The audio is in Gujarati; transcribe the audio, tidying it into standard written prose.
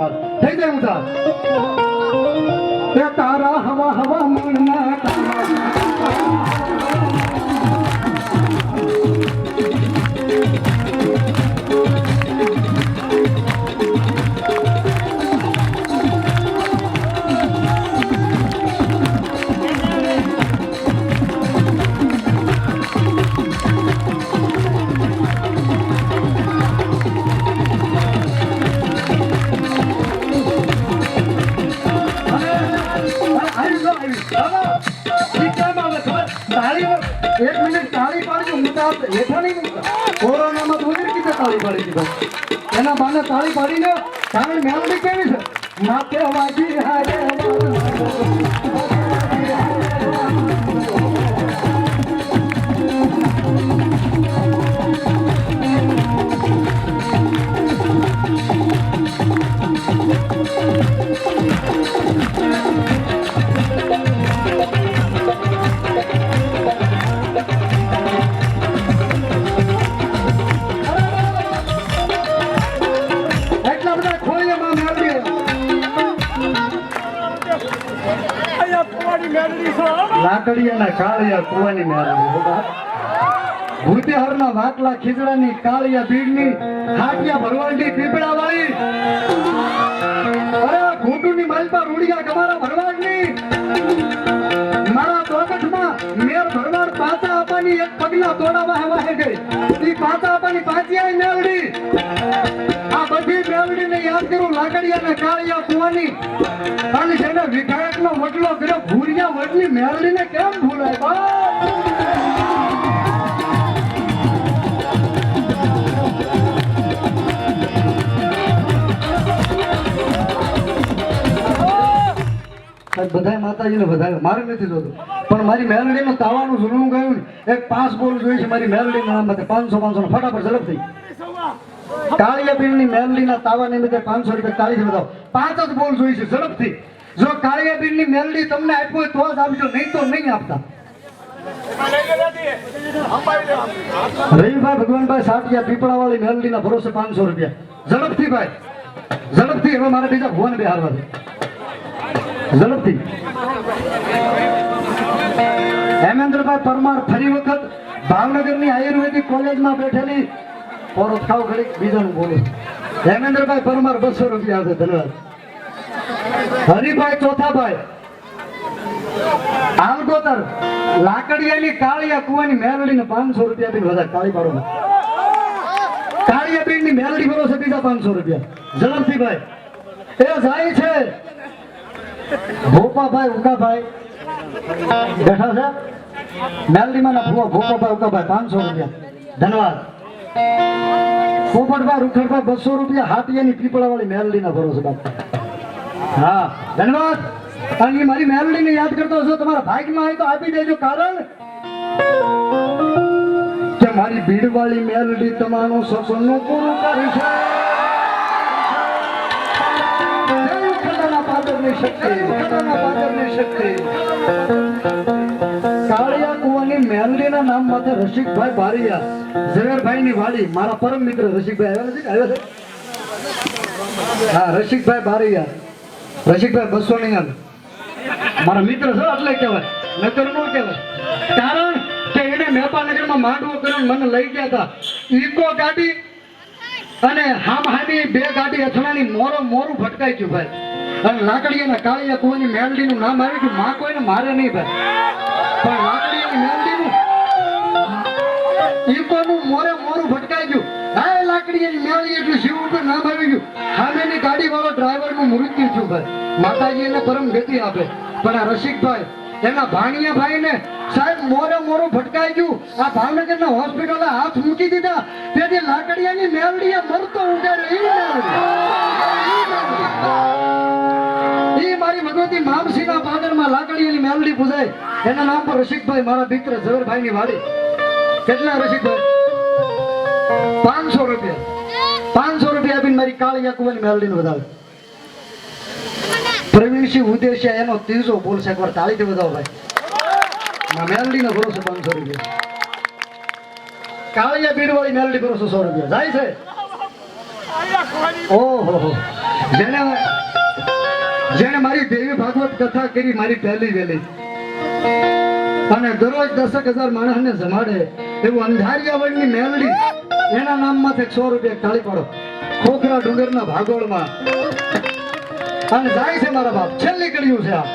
માર થઈ જાય ઉધાર એ તારા હવા હવા મણના एक मिनट ताली पाड़ी मुद्दा हेठा नहीं मुद्दा कोरोना में तो कीधे ताली पाड़ी थी भाई एना बाने ताली पाड़ी ने कारण मेलडी केवी छे माथे वाजी हारे લાકડીયાના કાળિયા કુવાની મેળવી ભૂતેહરના વાટલા ખીજડાની કાળિયા ભીડની હાટિયા ભરવાડની પીપળા વાળી અરે ઘૂંટુની માલપા રૂડિયા ગમારા ભરવાડની મારા ચોકઠમાં મેર ભરવાડ પાછા આપવાની એક પગલા તોડા વાહે વાહે ગઈ ઈ પાછા આપવાની પાછિયાય મેળડી આ બધી મેળડીને યાદ કરું લાકડીયાના કાળિયા કુવાની અને જેને વિધાયકનો વડલો કર્યો ભૂરિયા વડની મેળડીને કેમ ભૂલાય બા બધા માતાજીને વધારે મારે નથી જોતું પણ મારી મેલડીનું તાવાનું જૂનું ગયું એક 5 બોલ જોઈ છે મારી મેલડીના નામ માટે 500 ફટાફટ ઝડપથી કાળિયા પીરની મેલડીના તાવા નિમિત્તે 500 રૂપિયા તાળીથી બતાવો 5 જ બોલ જોઈ છે ઝડપથી જો કાળિયા પીરની મેલડી તમને આપ્યો તો જ આપજો નહીં તો નહીં આપતા રવિભાઈ ભગવાનભાઈ સાટિયા પીપળાવાળી મેલડીના ભરોસે 500 રૂપિયા ઝડપથી ભાઈ ઝડપથી હવે મારા બીજા ભુવન બિહારવા દે ઝડપથી હેમેન્દ્રભાઈ પરમાર ફરી વખત ભાવનગરની આયુર્વેદિક કોલેજમાં બેઠેલી પોરત ખાવ ઘડી બીજાનું બોલું હેમેન્દ્રભાઈ પરમાર 200 રૂપિયા આપે ધન્યવાદ હરિભાઈ ચોથાભાઈ આલગોતર લાકડિયાની કાળિયા કુવાની મેલડીને 500 રૂપિયા આપીને વધારે કાળી પાડો કાળિયા પીરની મેલડી ભરોસે બીજા 500 રૂપિયા ઝડપથી ભાઈ એ જાય છે ભોપાભાઈ ઉકાભાઈ બેઠા છે મેલડીમાં ના ભોપાભાઈ ઉકાભાઈ 500 રૂપિયા ધન્યવાદ પોપટભાઈ રૂખડભાઈ 200 રૂપિયા હાટિયાની પીપળાવાળી મેલડીના ભરોસે બાપ હા ધન્યવાદ અને મારી મેલડીને યાદ કરતો છો તમારા ભાગમાં હોય તો આપી દેજો કારણ કે મારી ભીડવાળી મેલડી તમારું સપનું પૂરું કરી છે કાળિયા કુવાની મેલડીના નામ માથે રસિકભાઈ બારિયા ઝવેરભાઈ ની વાડી મારા પરમ મિત્ર રસિકભાઈ આવ્યા છે હા રસિકભાઈ બારિયા રસિકભાઈ 200 ની મારા મિત્ર છે એટલે કહેવાય નકર નો કહેવાય કારણ કે એને મેપાનગરમાં માંડવો કર્યો મને લઈ ગયા હતા ઈકો ગાડી અને હામી 2 ગાડી અથડાની મોરું ભટકાઈ ગયું ભાઈ અને લાકડીયાના કાળિયા કુવાની મેલડીનું નામ આવ્યું કે માં કોઈને મારે નહીં ભાઈ પણ લાકડીયાની મેલડીનું ઈકોનું મોરું ભટકાઈ ગયું હા લાકડીયાની મેલડી એટલું શિવ ઉપર નામ આવી ગયું સામેની ગાડી વાળો ડ્રાઈવરનું મૃત્યુ થયું ભાઈ માતાજી એને પરમ ગતિ આપે પણ આ રસિકભાઈ એના ભાણિયા ભાઈને સાહેબ મોરું ભટકાઈ ગયું આ ભાવનગરના હોસ્પિટલે હાથ મૂકી દીધા તેથી લાકડીયાની મેલડીએ મરતો ઉડાડ્યો એ મારી ભગવતી મામસીના પાદરમાં લાકડીયાની મેલડી પૂજાય એના નામ પર રસિકભાઈ મારા મિત્ર ઝવેરભાઈ ની વાડી કેટલા રસિકભાઈ 500 રૂપિયા 500 રૂપિયા આપીને મારી કાળિયા કુવાની મેલડીને વધાવે પ્રવીણસિંહ ઉદેશિયા એનો 300 બોલશે એકવાર તાળીથી વધાવો ભાઈ મેલડીનો ભરોસો 500 રૂપિયા કાળિયા બીડવાળી મેલડી ભરોસો 100 રૂપિયા જાય છે ઓહો જેને મારી દેવી ભાગવત કથા કરી મારી પહેલી વેલી અને દરરોજ 10,000 માણસને જમાડે એવું અંધારિયાવળની મેલડી એના નામમાંથી 100 રૂપિયા તાળી પાડો ખોખરા ડુંગરના ભાગોળમાં અને જાય છે મારા બાપ છેલ્લી કડ્યું છે આ